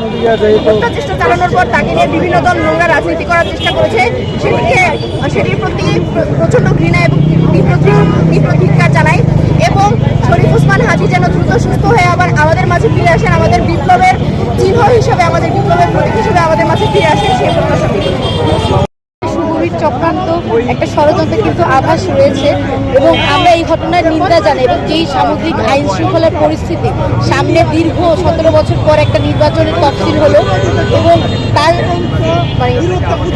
হত্যা চেষ্টা চালানোর পর তাকে নিয়ে বিভিন্ন দল নোংরা রাজনীতি করার চেষ্টা করেছে। সেটির প্রতি প্রচন্ড ঘৃণা এবং তীব্র ধিক্কার জানাই এবং শরীফ ওসমান হাদী যেন দ্রুত সুস্থ হয়ে আবার আমাদের মাঝে ফিরে আসেন, আমাদের বিপ্লবের চিহ্ন হিসেবে, আমাদের বিপ্লবের প্রতীক হিসেবে আমাদের মাঝে ফিরে আসেন সেই প্রত্যাশা থেকে। চক্রান্ত একটা ষড়যন্ত্র কিন্তু আভাস রয়েছে এবং আমরা এই ঘটনার নিন্দা জানাই এবং যেই সামগ্রিক আইন শৃঙ্খলার পরিস্থিতি সামনে দীর্ঘ 17 বছর পর একটা নির্বাচনের তফসিল হলো এবং তার মানে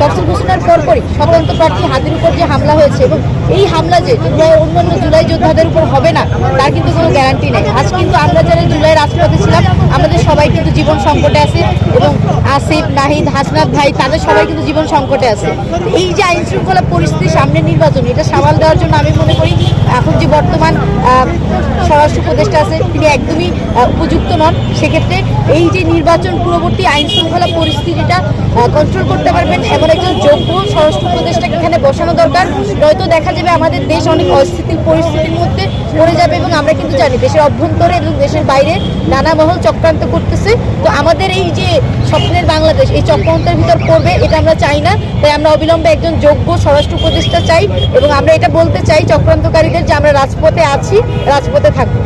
তফসিল ঘোষণার পরপরই স্বতন্ত্র প্রার্থী হাদির উপর যে হামলা হয়েছে এবং এই হামলা যে অন্যান্য জুলাই যোদ্ধাদের উপর হবে না তার কিন্তু কোনো গ্যারান্টি নেই। আজ কিন্তু আমরা যারা জুলাই রাজপথে ছিলাম আমাদের সবাই কিন্তু জীবন সংকটে আছে এবং আসিফ, নাহিদ, হাসনাত ভাই তাদের সবাই কিন্তু জীবন সংকটে আছে। এই যে আইন শৃঙ্খলা পরিস্থিতি সামনে নির্বাচন এটা সামাল দেওয়ার জন্য আমি মনে করি এখন যে বর্তমান স্বরাষ্ট্র উপদেষ্টা আছে তিনি একদমই উপযুক্ত নন। সেক্ষেত্রে এই যে নির্বাচন পূর্ববর্তী আইন শৃঙ্খলা পরিস্থিতিটা কন্ট্রোল করতে পারবেন এমন একজন যোগ্য স্বরাষ্ট্র উপদেষ্টাকে এখানে বসানো দরকার, নয়তো দেখা যাবে আমাদের দেশ অনেক অস্থিতির পরিস্থিতির মধ্যে পড়ে যাবে এবং আমরা কিন্তু জানি দেশের অভ্যন্তরে এবং দেশের বাইরে নানা মহল চক্রান্ত করতেছে। তো আমাদের এই যে স্বপ্নের বাংলাদেশ এই চক্রান্তের ভিতর পড়বে এটা আমরা চাই না। তাই আমরা অবিলম্বে একজন যোগ্য স্বরাষ্ট্র উপদেষ্টা চাই এবং আমরা এটা বলতে চাই চক্রান্তকারীদের যে আমরা রাজপথে আছি, রাজপথে থাকবো।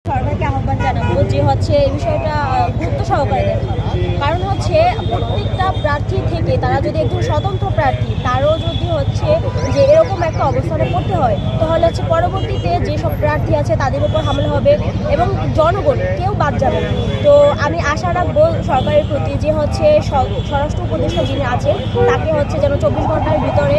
সরকারকে আহ্বান জানাবো যে হচ্ছে এই বিষয়টা গুরুত্ব সহকারে দেখা, কারণ হচ্ছে প্রত্যেকটা প্রার্থী থেকে তারা যদি একজন স্বতন্ত্র প্রার্থী তারও যদি হচ্ছে যে এরকম একটা অবস্থানে পড়তে হয় তাহলে হচ্ছে পরবর্তীতে যেসব প্রার্থী আছে তাদের উপর হামলা হবে এবং জনগণ কেউ বাদ যাবে না। তো আমি আশা রাখবো সরকারের প্রতি যে হচ্ছে স্বরাষ্ট্র উপদেষ্টা যিনি আছেন তাকে হচ্ছে যেন 24 ঘন্টার ভিতরে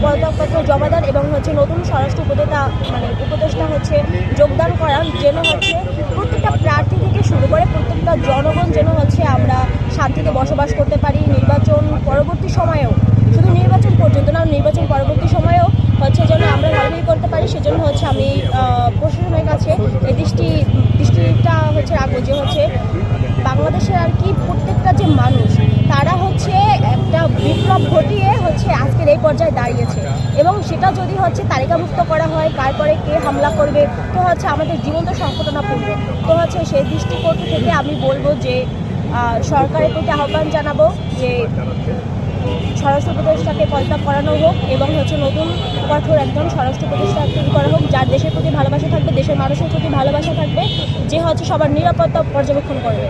পদত্যাগপত্র জমা দেন এবং হচ্ছে নতুন স্বরাষ্ট্র উপদেষ্টা হচ্ছে যোগদান করান, যেন হচ্ছে প্রত্যেকটা প্রার্থী থেকে শুরু করে প্রত্যেকটা জনগণ যেন হচ্ছে আমরা শান্তিতে বসবাস করতে পারি। নির্বাচন পরবর্তী সময়েও, শুধু নির্বাচন পর্যন্ত না, নির্বাচন পরবর্তী সময়েও হচ্ছে যেন আমরা ভালোভাবে করতে পারি। সেজন্য হচ্ছে আমি প্রশাসনের কাছে এই দৃষ্টিটা হচ্ছে রাখবো যে হচ্ছে বাংলাদেশের আর কি প্রত্যেকটা যে মানুষ তারা হচ্ছে একটা বিপ্লব ঘটিয়ে হচ্ছে আজকের এই পর্যায়ে দাঁড়িয়েছে এবং সেটা যদি হচ্ছে তালিকাভুক্ত করা হয় তারপরে কে হামলা করবে তো হচ্ছে আমাদের জীবন তো সংকটনাপূর্ণ। তো হচ্ছে সেই দৃষ্টিকোণ থেকে আমি বলবো যে সরকারের প্রতি আহ্বান জানাবো যে স্বরাষ্ট্র উপদেষ্টাকে পদত্যাগ করানো হোক এবং হচ্ছে নতুন কঠোর একজন স্বরাষ্ট্র উপদেষ্টা তৈরি করা হোক যার দেশের প্রতি ভালোবাসা থাকবে, দেশের মানুষের প্রতি ভালোবাসা থাকবে, যে হচ্ছে সবার নিরাপত্তা পর্যবেক্ষণ করবে।